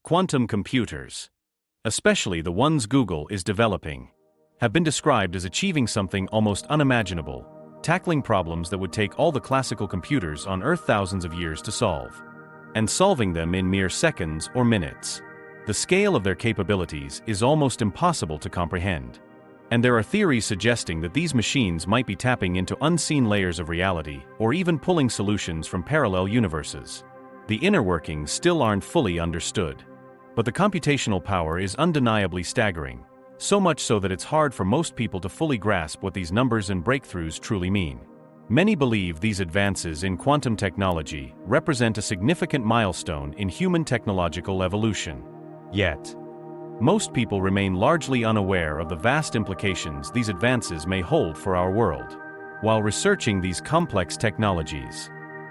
Quantum computers, especially the ones Google is developing, have been described as achieving something almost unimaginable, tackling problems that would take all the classical computers on Earth thousands of years to solve, and solving them in mere seconds or minutes. The scale of their capabilities is almost impossible to comprehend. And there are theories suggesting that these machines might be tapping into unseen layers of reality or even pulling solutions from parallel universes. The inner workings still aren't fully understood. But the computational power is undeniably staggering, so much so that it's hard for most people to fully grasp what these numbers and breakthroughs truly mean. Many believe these advances in quantum technology represent a significant milestone in human technological evolution. Yet, most people remain largely unaware of the vast implications these advances may hold for our world. While researching these complex technologies,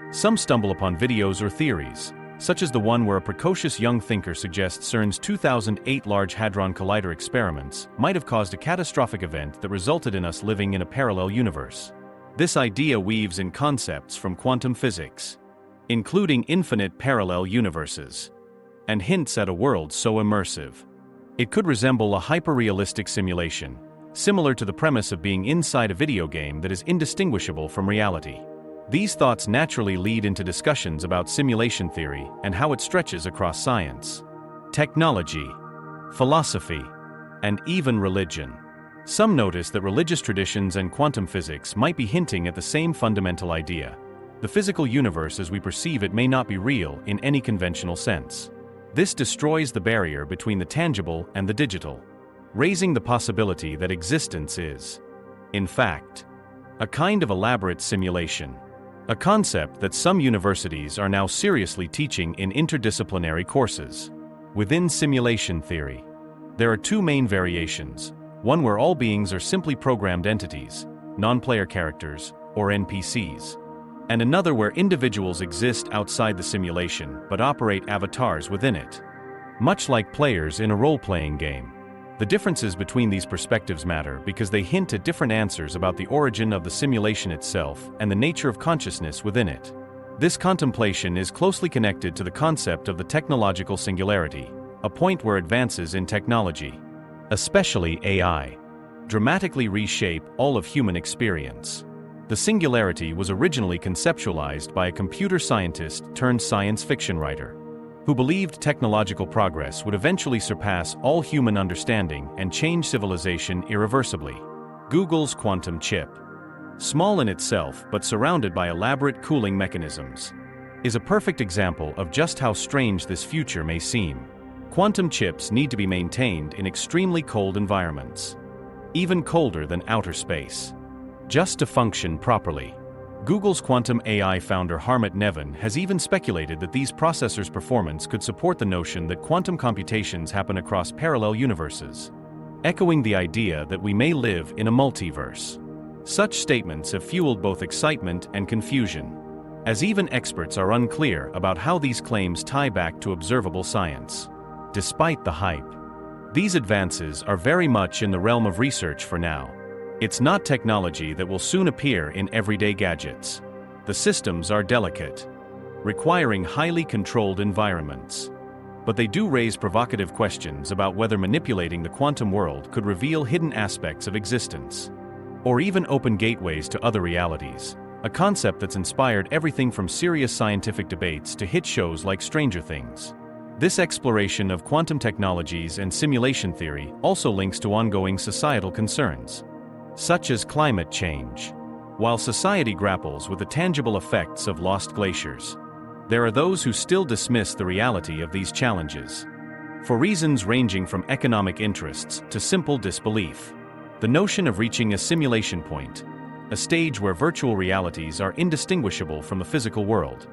some stumble upon videos or theories, such as the one where a precocious young thinker suggests CERN's 2008 Large Hadron Collider experiments might have caused a catastrophic event that resulted in us living in a parallel universe. This idea weaves in concepts from quantum physics, including infinite parallel universes, and hints at a world so immersive it could resemble a hyper-realistic simulation, similar to the premise of being inside a video game that is indistinguishable from reality. These thoughts naturally lead into discussions about simulation theory and how it stretches across science, technology, philosophy, and even religion. Some notice that religious traditions and quantum physics might be hinting at the same fundamental idea. The physical universe as we perceive it may not be real in any conventional sense. This destroys the barrier between the tangible and the digital, raising the possibility that existence is, in fact, a kind of elaborate simulation, a concept that some universities are now seriously teaching in interdisciplinary courses. Within simulation theory, there are two main variations, one where all beings are simply programmed entities, non-player characters, or NPCs, and another where individuals exist outside the simulation but operate avatars within it, much like players in a role-playing game. The differences between these perspectives matter because they hint at different answers about the origin of the simulation itself and the nature of consciousness within it. This contemplation is closely connected to the concept of the technological singularity, a point where advances in technology, especially AI, dramatically reshape all of human experience. The singularity was originally conceptualized by a computer scientist turned science fiction writer, who believed technological progress would eventually surpass all human understanding and change civilization irreversibly. Google's quantum chip, small in itself but surrounded by elaborate cooling mechanisms, is a perfect example of just how strange this future may seem. Quantum chips need to be maintained in extremely cold environments, even colder than outer space, just to function properly. Google's quantum AI founder Harmit Nevin has even speculated that these processors' performance could support the notion that quantum computations happen across parallel universes, echoing the idea that we may live in a multiverse. Such statements have fueled both excitement and confusion, as even experts are unclear about how these claims tie back to observable science. Despite the hype, these advances are very much in the realm of research for now. It's not technology that will soon appear in everyday gadgets. The systems are delicate, requiring highly controlled environments. But they do raise provocative questions about whether manipulating the quantum world could reveal hidden aspects of existence, or even open gateways to other realities, a concept that's inspired everything from serious scientific debates to hit shows like Stranger Things. This exploration of quantum technologies and simulation theory also links to ongoing societal concerns, such as climate change. While society grapples with the tangible effects of lost glaciers, there are those who still dismiss the reality of these challenges, for reasons ranging from economic interests to simple disbelief. The notion of reaching a simulation point, a stage where virtual realities are indistinguishable from the physical world,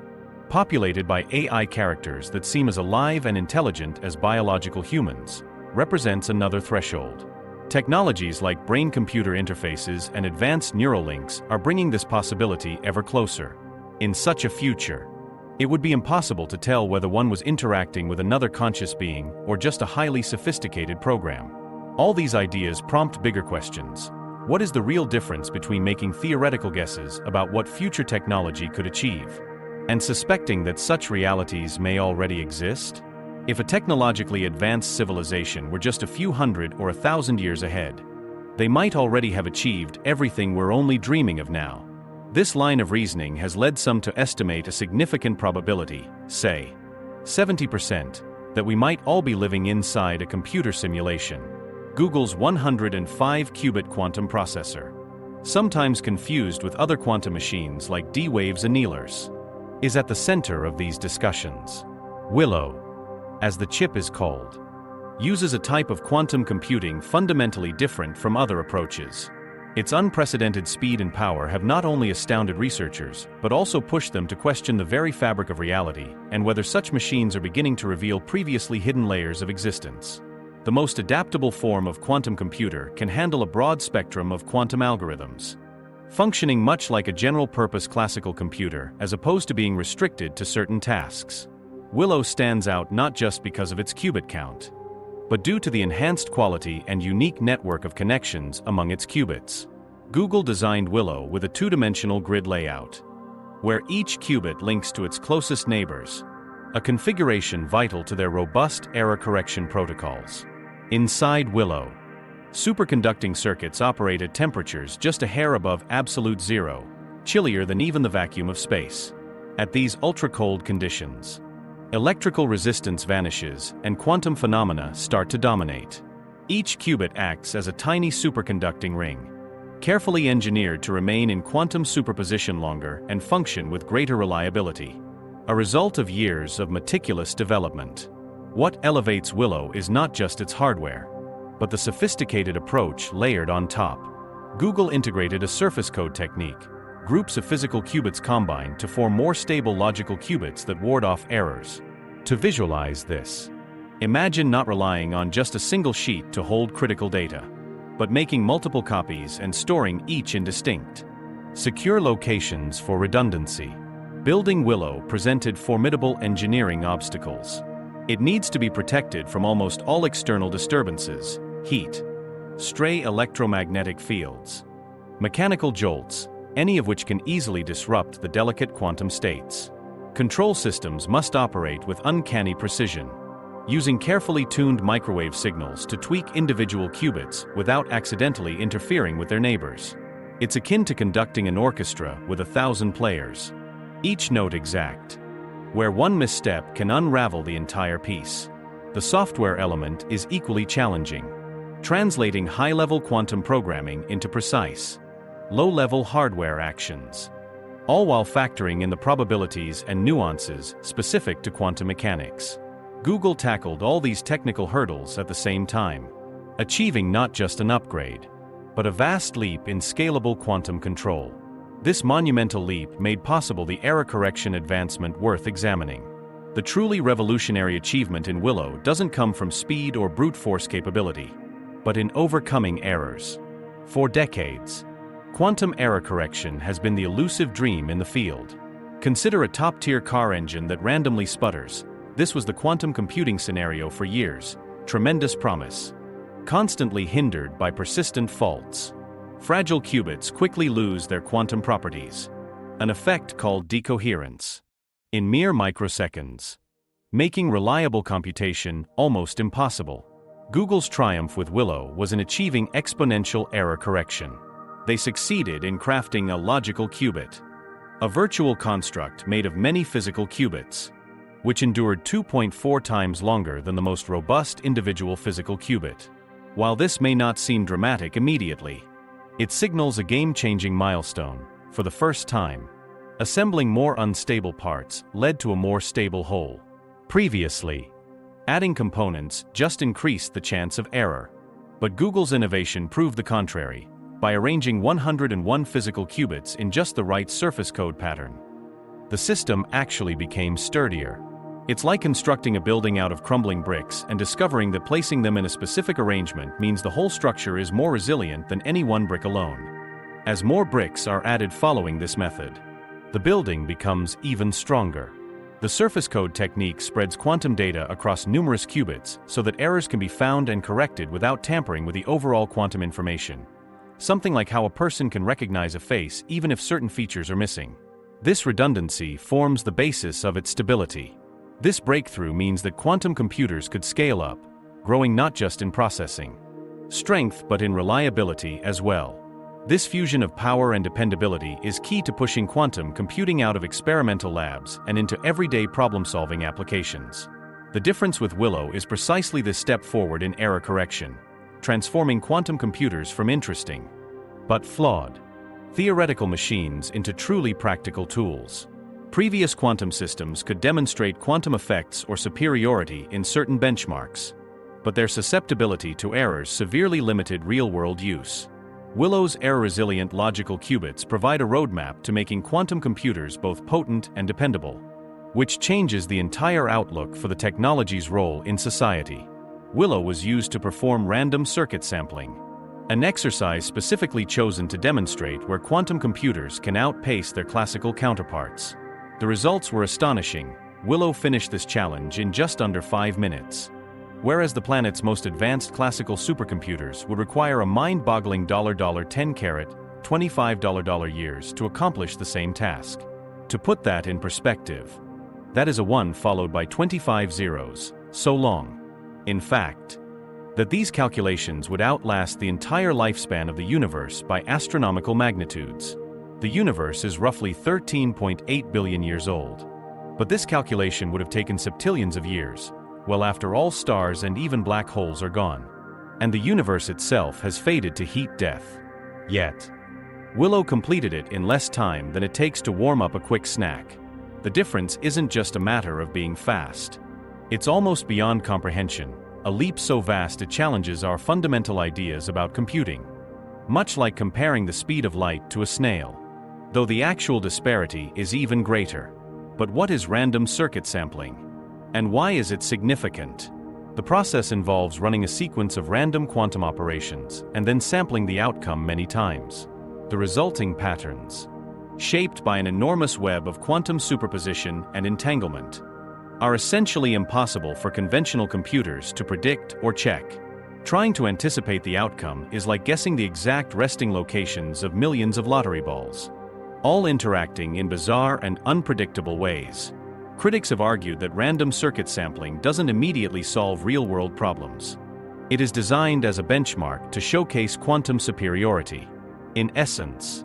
populated by AI characters that seem as alive and intelligent as biological humans, represents another threshold. Technologies like brain-computer interfaces and advanced neural links are bringing this possibility ever closer. In such a future, it would be impossible to tell whether one was interacting with another conscious being or just a highly sophisticated program. All these ideas prompt bigger questions. What is the real difference between making theoretical guesses about what future technology could achieve and suspecting that such realities may already exist? If a technologically advanced civilization were just a few hundred or 1,000 years ahead, they might already have achieved everything we're only dreaming of now. This line of reasoning has led some to estimate a significant probability, say 70%, that we might all be living inside a computer simulation. Google's 105-qubit quantum processor, sometimes confused with other quantum machines like D-Wave's annealers, is at the center of these discussions. Willow, as the chip is called, uses a type of quantum computing fundamentally different from other approaches. Its unprecedented speed and power have not only astounded researchers, but also pushed them to question the very fabric of reality and whether such machines are beginning to reveal previously hidden layers of existence. The most adaptable form of quantum computer can handle a broad spectrum of quantum algorithms, functioning much like a general-purpose classical computer as opposed to being restricted to certain tasks. Willow stands out not just because of its qubit count, but due to the enhanced quality and unique network of connections among its qubits. Google designed Willow with a two-dimensional grid layout, where each qubit links to its closest neighbors, a configuration vital to their robust error correction protocols. Inside Willow, superconducting circuits operate at temperatures just a hair above absolute zero, chillier than even the vacuum of space. At these ultra-cold conditions, electrical resistance vanishes and quantum phenomena start to dominate. Each qubit acts as a tiny superconducting ring, carefully engineered to remain in quantum superposition longer and function with greater reliability. A result of years of meticulous development. What elevates Willow is not just its hardware, but the sophisticated approach layered on top. Google integrated a surface code technique. Groups of physical qubits combine to form more stable logical qubits that ward off errors. To visualize this, imagine not relying on just a single sheet to hold critical data, but making multiple copies and storing each in distinct, secure locations for redundancy. Building Willow presented formidable engineering obstacles. It needs to be protected from almost all external disturbances, heat, stray electromagnetic fields, mechanical jolts, any of which can easily disrupt the delicate quantum states. Control systems must operate with uncanny precision, using carefully tuned microwave signals to tweak individual qubits without accidentally interfering with their neighbors. It's akin to conducting an orchestra with 1,000 players, each note exact, where one misstep can unravel the entire piece. The software element is equally challenging, translating high-level quantum programming into precise, low-level hardware actions, all while factoring in the probabilities and nuances specific to quantum mechanics. Google tackled all these technical hurdles at the same time, achieving not just an upgrade, but a vast leap in scalable quantum control. This monumental leap made possible the error correction advancement worth examining. The truly revolutionary achievement in Willow doesn't come from speed or brute force capability, but in overcoming errors. For decades, quantum error correction has been the elusive dream in the field. Consider a top-tier car engine that randomly sputters. This was the quantum computing scenario for years. Tremendous promise, constantly hindered by persistent faults. Fragile qubits quickly lose their quantum properties, an effect called decoherence, in mere microseconds, making reliable computation almost impossible. Google's triumph with Willow was in achieving exponential error correction. They succeeded in crafting a logical qubit, a virtual construct made of many physical qubits, which endured 2.4 times longer than the most robust individual physical qubit. While this may not seem dramatic immediately, it signals a game-changing milestone. For the first time, assembling more unstable parts led to a more stable whole. Previously, adding components just increased the chance of error. But Google's innovation proved the contrary. By arranging 101 physical qubits in just the right surface code pattern, the system actually became sturdier. It's like constructing a building out of crumbling bricks and discovering that placing them in a specific arrangement means the whole structure is more resilient than any one brick alone. As more bricks are added following this method, the building becomes even stronger. The surface code technique spreads quantum data across numerous qubits so that errors can be found and corrected without tampering with the overall quantum information. Something like how a person can recognize a face even if certain features are missing. This redundancy forms the basis of its stability. This breakthrough means that quantum computers could scale up, growing not just in processing strength but in reliability as well. This fusion of power and dependability is key to pushing quantum computing out of experimental labs and into everyday problem-solving applications. The difference with Willow is precisely this step forward in error correction, transforming quantum computers from interesting but flawed theoretical machines into truly practical tools. Previous quantum systems could demonstrate quantum effects or superiority in certain benchmarks, but their susceptibility to errors severely limited real-world use. Willow's error-resilient logical qubits provide a roadmap to making quantum computers both potent and dependable, which changes the entire outlook for the technology's role in society. Willow was used to perform random circuit sampling, an exercise specifically chosen to demonstrate where quantum computers can outpace their classical counterparts. The results were astonishing. Willow finished this challenge in just under 5 minutes, whereas the planet's most advanced classical supercomputers would require a mind-boggling $10-carat, $25 years to accomplish the same task. To put that in perspective, that is a 1 followed by 25 zeros, so long, in fact, that these calculations would outlast the entire lifespan of the universe by astronomical magnitudes. The universe is roughly 13.8 billion years old. But this calculation would have taken septillions of years, well after all stars and even black holes are gone. And the universe itself has faded to heat death. Yet, Willow completed it in less time than it takes to warm up a quick snack. The difference isn't just a matter of being fast. It's almost beyond comprehension, a leap so vast it challenges our fundamental ideas about computing. Much like comparing the speed of light to a snail, though the actual disparity is even greater. But what is random circuit sampling? And why is it significant? The process involves running a sequence of random quantum operations and then sampling the outcome many times. The resulting patterns, shaped by an enormous web of quantum superposition and entanglement, are essentially impossible for conventional computers to predict or check. Trying to anticipate the outcome is like guessing the exact resting locations of millions of lottery balls, all interacting in bizarre and unpredictable ways. Critics have argued that random circuit sampling doesn't immediately solve real-world problems. It is designed as a benchmark to showcase quantum superiority. In essence,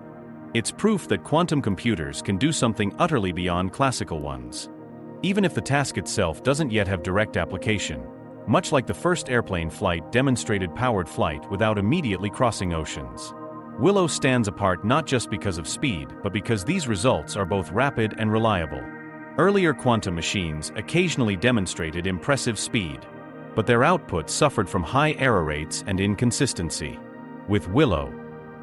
it's proof that quantum computers can do something utterly beyond classical ones, even if the task itself doesn't yet have direct application, much like the first airplane flight demonstrated powered flight without immediately crossing oceans. Willow stands apart not just because of speed, but because these results are both rapid and reliable. Earlier quantum machines occasionally demonstrated impressive speed, but their output suffered from high error rates and inconsistency. With Willow,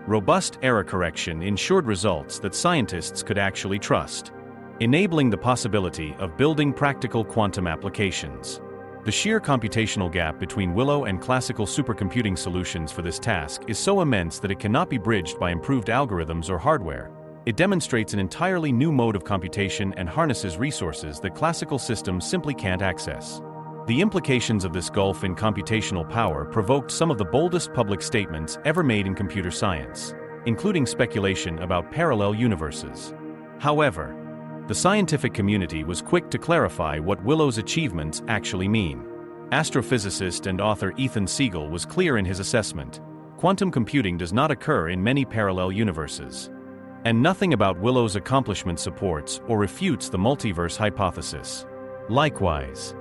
robust error correction ensured results that scientists could actually trust, enabling the possibility of building practical quantum applications. The sheer computational gap between Willow and classical supercomputing solutions for this task is so immense that it cannot be bridged by improved algorithms or hardware. It demonstrates an entirely new mode of computation and harnesses resources that classical systems simply can't access. The implications of this gulf in computational power provoked some of the boldest public statements ever made in computer science, including speculation about parallel universes. However, the scientific community was quick to clarify what Willow's achievements actually mean. Astrophysicist and author Ethan Siegel was clear in his assessment: quantum computing does not occur in many parallel universes. And nothing about Willow's accomplishment supports or refutes the multiverse hypothesis. Likewise,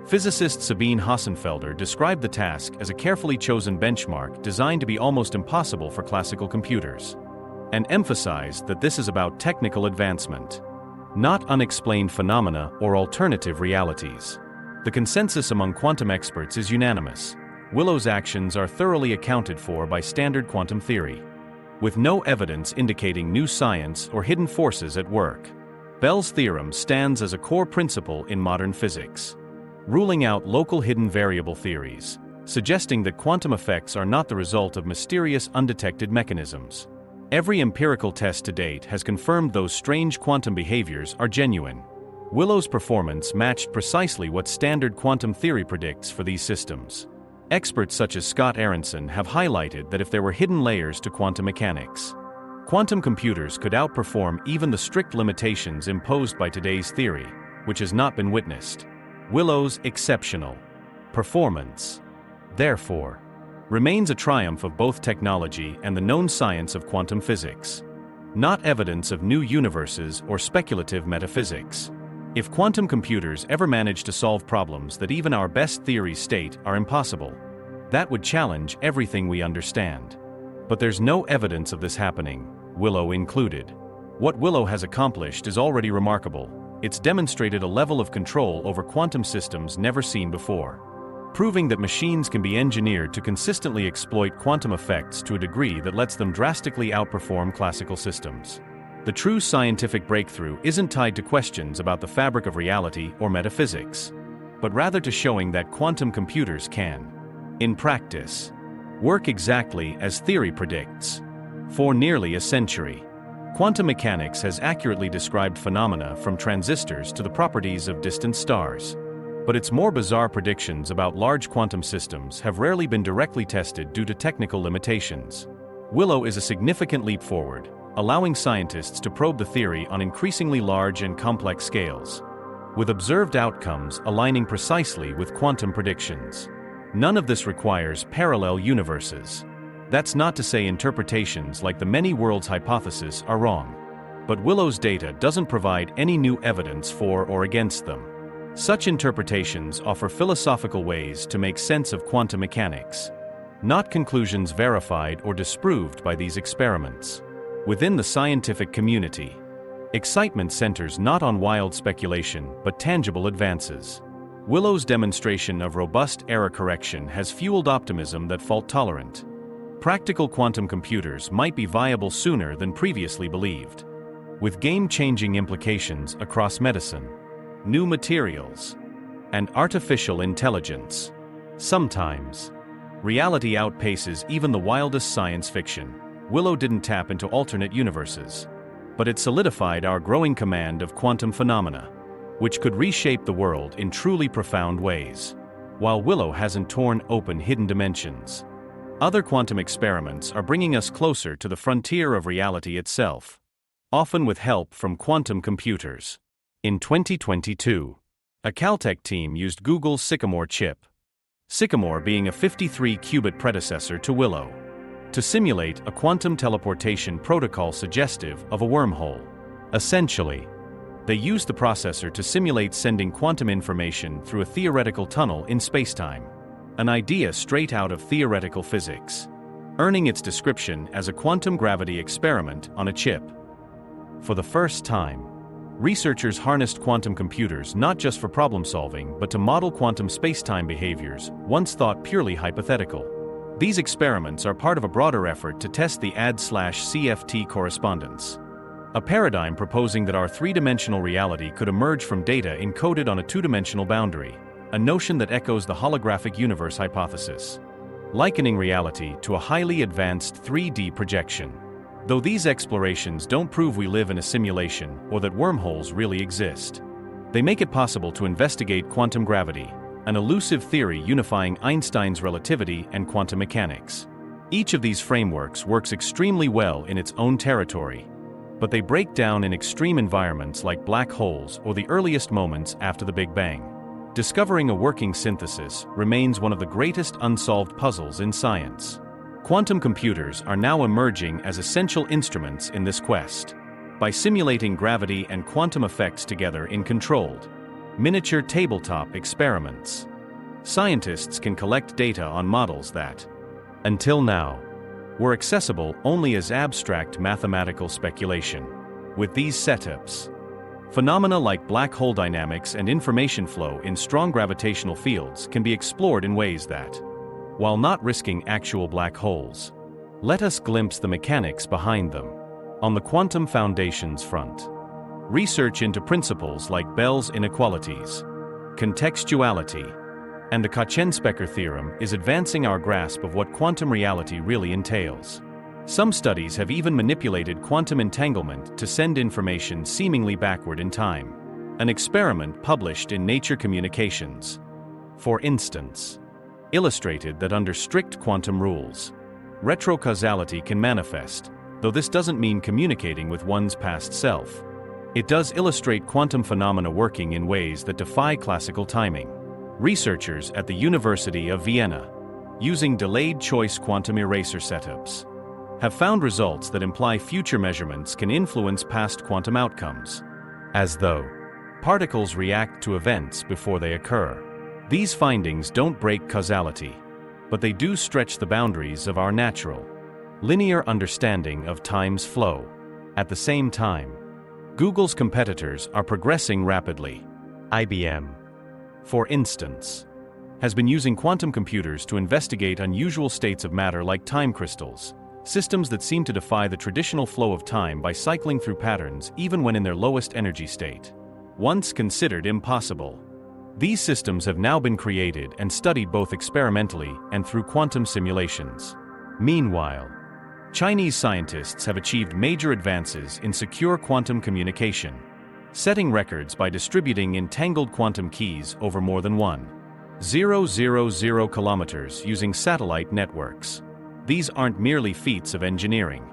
physicist Sabine Hossenfelder described the task as a carefully chosen benchmark designed to be almost impossible for classical computers, and emphasized that this is about technical advancement, not unexplained phenomena or alternative realities. The consensus among quantum experts is unanimous. Willow's actions are thoroughly accounted for by standard quantum theory, with no evidence indicating new science or hidden forces at work. Bell's theorem stands as a core principle in modern physics, ruling out local hidden variable theories, suggesting that quantum effects are not the result of mysterious undetected mechanisms. Every empirical test to date has confirmed those strange quantum behaviors are genuine. Willow's performance matched precisely what standard quantum theory predicts for these systems. Experts such as Scott Aronson have highlighted that if there were hidden layers to quantum mechanics, quantum computers could outperform even the strict limitations imposed by today's theory, which has not been witnessed. Willow's exceptional performance, therefore, remains a triumph of both technology and the known science of quantum physics, not evidence of new universes or speculative metaphysics. If quantum computers ever manage to solve problems that even our best theories state are impossible, that would challenge everything we understand. But there's no evidence of this happening, Willow included. What Willow has accomplished is already remarkable. It's demonstrated a level of control over quantum systems never seen before, proving that machines can be engineered to consistently exploit quantum effects to a degree that lets them drastically outperform classical systems. The true scientific breakthrough isn't tied to questions about the fabric of reality or metaphysics, but rather to showing that quantum computers can, in practice, work exactly as theory predicts. For nearly a century, quantum mechanics has accurately described phenomena from transistors to the properties of distant stars. But its more bizarre predictions about large quantum systems have rarely been directly tested due to technical limitations. Willow is a significant leap forward, allowing scientists to probe the theory on increasingly large and complex scales, with observed outcomes aligning precisely with quantum predictions. None of this requires parallel universes. That's not to say interpretations like the many worlds hypothesis are wrong. But Willow's data doesn't provide any new evidence for or against them. Such interpretations offer philosophical ways to make sense of quantum mechanics, not conclusions verified or disproved by these experiments. Within the scientific community, excitement centers not on wild speculation but tangible advances. Willow's demonstration of robust error correction has fueled optimism that fault-tolerant, practical quantum computers might be viable sooner than previously believed, with game-changing implications across medicine, new materials, and artificial intelligence. Sometimes, reality outpaces even the wildest science fiction. Willow didn't tap into alternate universes, but it solidified our growing command of quantum phenomena, which could reshape the world in truly profound ways. While Willow hasn't torn open hidden dimensions, other quantum experiments are bringing us closer to the frontier of reality itself, often with help from quantum computers. In 2022, a Caltech team used Google's Sycamore chip, Sycamore being a 53-qubit predecessor to Willow, to simulate a quantum teleportation protocol suggestive of a wormhole. Essentially, they used the processor to simulate sending quantum information through a theoretical tunnel in spacetime, an idea straight out of theoretical physics, earning its description as a quantum gravity experiment on a chip. For the first time, researchers harnessed quantum computers not just for problem-solving but to model quantum spacetime behaviors once thought purely hypothetical. These experiments are part of a broader effort to test the AD/CFT correspondence, a paradigm proposing that our three-dimensional reality could emerge from data encoded on a two-dimensional boundary, a notion that echoes the holographic universe hypothesis, likening reality to a highly advanced 3D projection. Though these explorations don't prove we live in a simulation or that wormholes really exist, they make it possible to investigate quantum gravity, an elusive theory unifying Einstein's relativity and quantum mechanics. Each of these frameworks works extremely well in its own territory, but they break down in extreme environments like black holes or the earliest moments after the Big Bang. Discovering a working synthesis remains one of the greatest unsolved puzzles in science. Quantum computers are now emerging as essential instruments in this quest. By simulating gravity and quantum effects together in controlled, miniature tabletop experiments, scientists can collect data on models that, until now, were accessible only as abstract mathematical speculation. With these setups, phenomena like black hole dynamics and information flow in strong gravitational fields can be explored in ways that, while not risking actual black holes, let us glimpse the mechanics behind them. On the quantum foundations front, research into principles like Bell's inequalities, contextuality, and the Cauchy-Specker theorem is advancing our grasp of what quantum reality really entails. Some studies have even manipulated quantum entanglement to send information seemingly backward in time. An experiment published in Nature Communications, for instance, illustrated that under strict quantum rules, retrocausality can manifest, though this doesn't mean communicating with one's past self. It does illustrate quantum phenomena working in ways that defy classical timing. Researchers at the University of Vienna, using delayed choice quantum eraser setups, have found results that imply future measurements can influence past quantum outcomes, as though particles react to events before they occur. These findings don't break causality, but they do stretch the boundaries of our natural, linear understanding of time's flow. At the same time, Google's competitors are progressing rapidly. IBM, for instance, has been using quantum computers to investigate unusual states of matter like time crystals, systems that seem to defy the traditional flow of time by cycling through patterns even when in their lowest energy state. Once considered impossible, these systems have now been created and studied both experimentally and through quantum simulations. Meanwhile, Chinese scientists have achieved major advances in secure quantum communication, setting records by distributing entangled quantum keys over more than 1,000 kilometers using satellite networks. These aren't merely feats of engineering.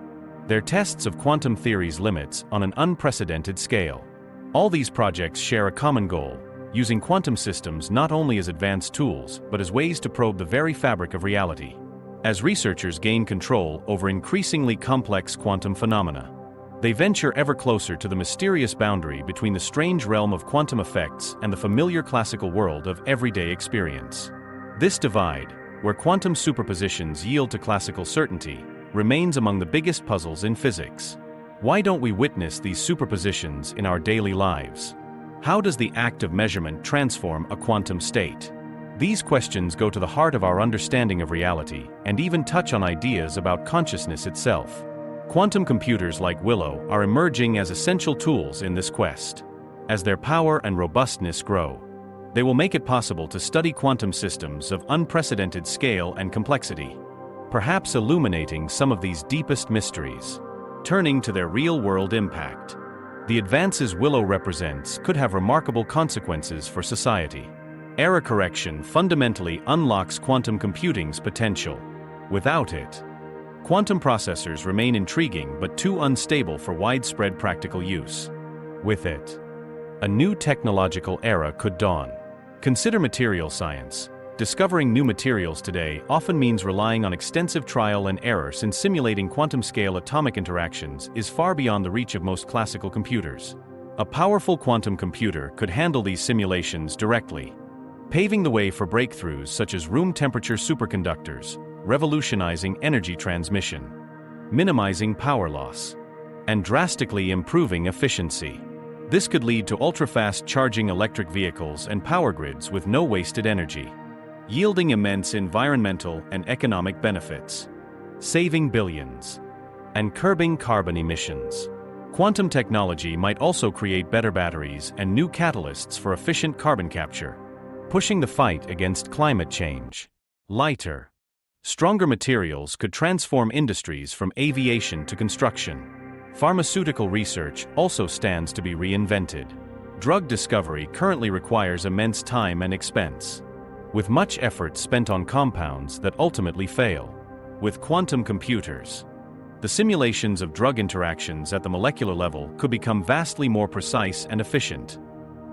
They're tests of quantum theory's limits on an unprecedented scale. All these projects share a common goal: using quantum systems not only as advanced tools, but as ways to probe the very fabric of reality. As researchers gain control over increasingly complex quantum phenomena, they venture ever closer to the mysterious boundary between the strange realm of quantum effects and the familiar classical world of everyday experience. This divide, where quantum superpositions yield to classical certainty, remains among the biggest puzzles in physics. Why don't we witness these superpositions in our daily lives? How does the act of measurement transform a quantum state? These questions go to the heart of our understanding of reality and even touch on ideas about consciousness itself. Quantum computers like Willow are emerging as essential tools in this quest. As their power and robustness grow, they will make it possible to study quantum systems of unprecedented scale and complexity, perhaps illuminating some of these deepest mysteries. Turning to their real-world impact, the advances Willow represents could have remarkable consequences for society. Error correction fundamentally unlocks quantum computing's potential. Without it, quantum processors remain intriguing but too unstable for widespread practical use. With it, a new technological era could dawn. Consider material science. Discovering new materials today often means relying on extensive trial and error, since simulating quantum-scale atomic interactions is far beyond the reach of most classical computers. A powerful quantum computer could handle these simulations directly, paving the way for breakthroughs such as room-temperature superconductors, revolutionizing energy transmission, minimizing power loss, and drastically improving efficiency. This could lead to ultra-fast charging electric vehicles and power grids with no wasted energy, yielding immense environmental and economic benefits, saving billions, and curbing carbon emissions. Quantum technology might also create better batteries and new catalysts for efficient carbon capture, pushing the fight against climate change. Lighter, stronger materials could transform industries from aviation to construction. Pharmaceutical research also stands to be reinvented. Drug discovery currently requires immense time and expense, with much effort spent on compounds that ultimately fail. With quantum computers, the simulations of drug interactions at the molecular level could become vastly more precise and efficient,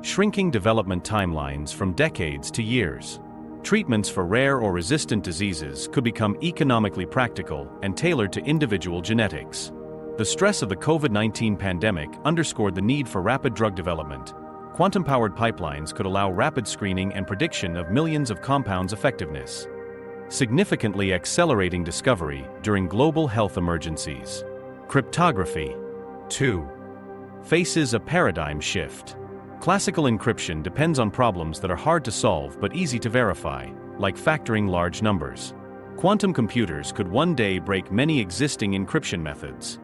shrinking development timelines from decades to years. Treatments for rare or resistant diseases could become economically practical and tailored to individual genetics. The stress of the COVID-19 pandemic underscored the need for rapid drug development. Quantum-powered pipelines could allow rapid screening and prediction of millions of compounds' effectiveness, significantly accelerating discovery during global health emergencies. Cryptography, too, faces a paradigm shift. Classical encryption depends on problems that are hard to solve but easy to verify, like factoring large numbers. Quantum computers could one day break many existing encryption methods,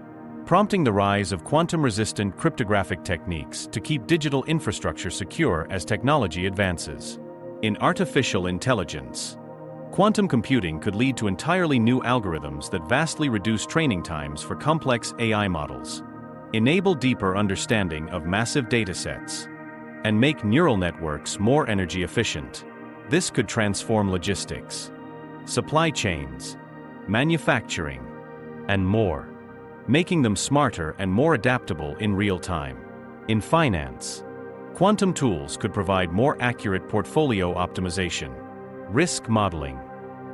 prompting the rise of quantum-resistant cryptographic techniques to keep digital infrastructure secure as technology advances. In artificial intelligence, quantum computing could lead to entirely new algorithms that vastly reduce training times for complex AI models, enable deeper understanding of massive datasets, and make neural networks more energy efficient. This could transform logistics, supply chains, manufacturing, and more, making them smarter and more adaptable in real time. In finance, quantum tools could provide more accurate portfolio optimization, risk modeling,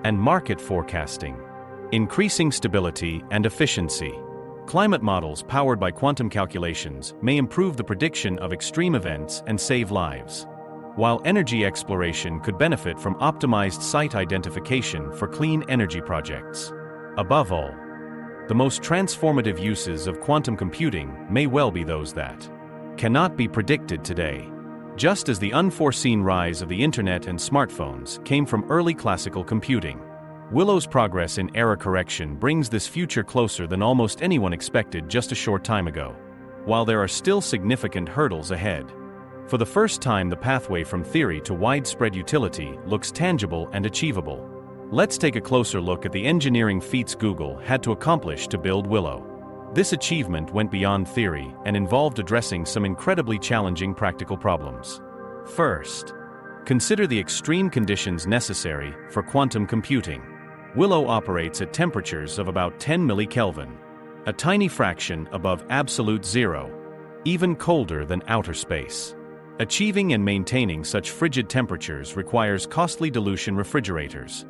and market forecasting, increasing stability and efficiency. Climate models powered by quantum calculations may improve the prediction of extreme events and save lives, while energy exploration could benefit from optimized site identification for clean energy projects. Above all, the most transformative uses of quantum computing may well be those that cannot be predicted today. Just as the unforeseen rise of the internet and smartphones came from early classical computing, Willow's progress in error correction brings this future closer than almost anyone expected just a short time ago. While there are still significant hurdles ahead, for the first time the pathway from theory to widespread utility looks tangible and achievable. Let's take a closer look at the engineering feats Google had to accomplish to build Willow. This achievement went beyond theory and involved addressing some incredibly challenging practical problems. First, consider the extreme conditions necessary for quantum computing. Willow operates at temperatures of about 10 millikelvin, a tiny fraction above absolute zero, even colder than outer space. Achieving and maintaining such frigid temperatures requires costly dilution refrigerators,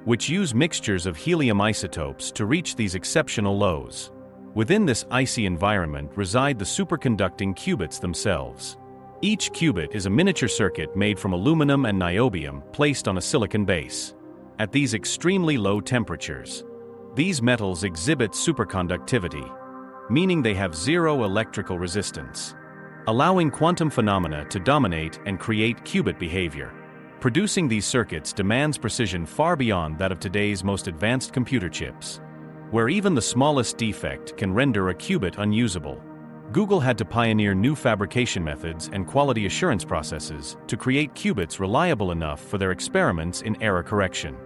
which use mixtures of helium isotopes to reach these exceptional lows. Within this icy environment reside the superconducting qubits themselves. Each qubit is a miniature circuit made from aluminum and niobium placed on a silicon base. At these extremely low temperatures, these metals exhibit superconductivity, meaning they have zero electrical resistance, allowing quantum phenomena to dominate and create qubit behavior. Producing these circuits demands precision far beyond that of today's most advanced computer chips, where even the smallest defect can render a qubit unusable. Google had to pioneer new fabrication methods and quality assurance processes to create qubits reliable enough for their experiments in error correction.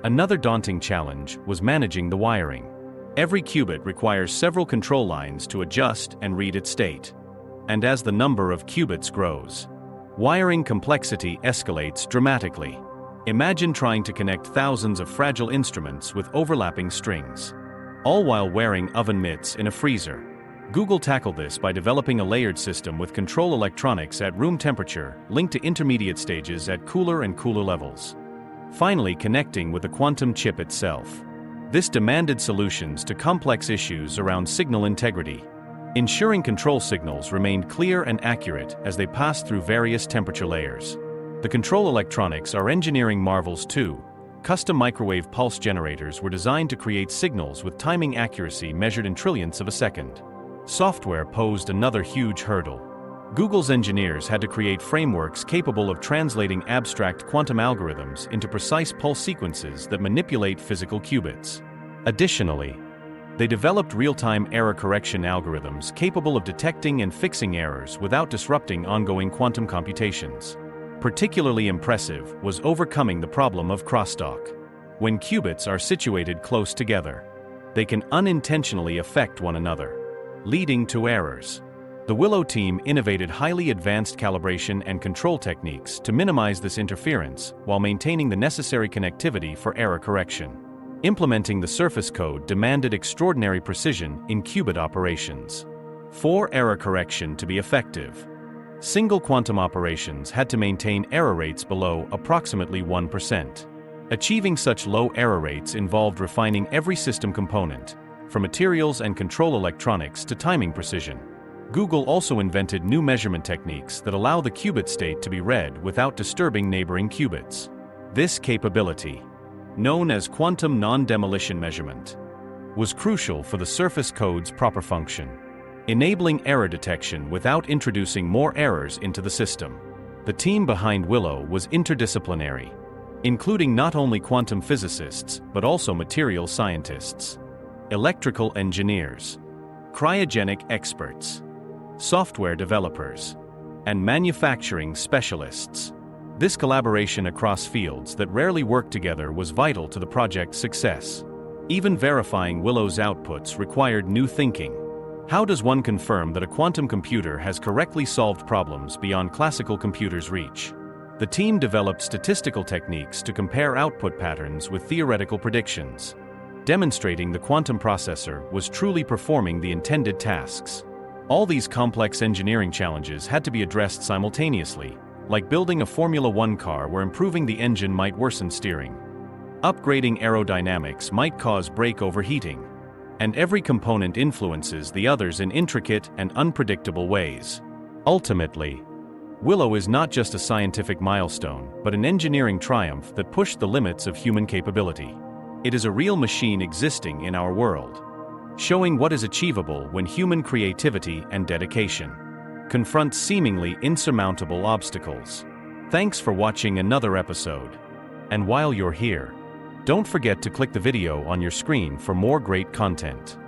Another daunting challenge was managing the wiring. Every qubit requires several control lines to adjust and read its state. And as the number of qubits grows, wiring complexity escalates dramatically. Imagine trying to connect thousands of fragile instruments with overlapping strings, all while wearing oven mitts in a freezer. Google tackled this by developing a layered system with control electronics at room temperature linked to intermediate stages at cooler and cooler levels, finally connecting with the quantum chip itself. This demanded solutions to complex issues around signal integrity, ensuring control signals remained clear and accurate as they passed through various temperature layers. The control electronics are engineering marvels too. Custom microwave pulse generators were designed to create signals with timing accuracy measured in trillionths of a second. Software posed another huge hurdle. Google's engineers had to create frameworks capable of translating abstract quantum algorithms into precise pulse sequences that manipulate physical qubits. Additionally, they developed real-time error correction algorithms capable of detecting and fixing errors without disrupting ongoing quantum computations. Particularly impressive was overcoming the problem of crosstalk. When qubits are situated close together, they can unintentionally affect one another, leading to errors. The Willow team innovated highly advanced calibration and control techniques to minimize this interference while maintaining the necessary connectivity for error correction. Implementing the surface code demanded extraordinary precision in qubit operations. For error correction to be effective, single quantum operations had to maintain error rates below approximately 1%. Achieving such low error rates involved refining every system component, from materials and control electronics to timing precision. Google also invented new measurement techniques that allow the qubit state to be read without disturbing neighboring qubits. This capability, known as quantum non-demolition measurement, was crucial for the surface code's proper function, enabling error detection without introducing more errors into the system. The team behind Willow was interdisciplinary, including not only quantum physicists but also material scientists, electrical engineers, cryogenic experts, software developers, and manufacturing specialists. This collaboration across fields that rarely work together was vital to the project's success. Even verifying Willow's outputs required new thinking. How does one confirm that a quantum computer has correctly solved problems beyond classical computers' reach? The team developed statistical techniques to compare output patterns with theoretical predictions, demonstrating the quantum processor was truly performing the intended tasks. All these complex engineering challenges had to be addressed simultaneously, like building a Formula One car where improving the engine might worsen steering. Upgrading aerodynamics might cause brake overheating. And every component influences the others in intricate and unpredictable ways. Ultimately, Willow is not just a scientific milestone, but an engineering triumph that pushed the limits of human capability. It is a real machine existing in our world, showing what is achievable when human creativity and dedication confront seemingly insurmountable obstacles. Thanks for watching another episode. And while you're here, don't forget to click the video on your screen for more great content.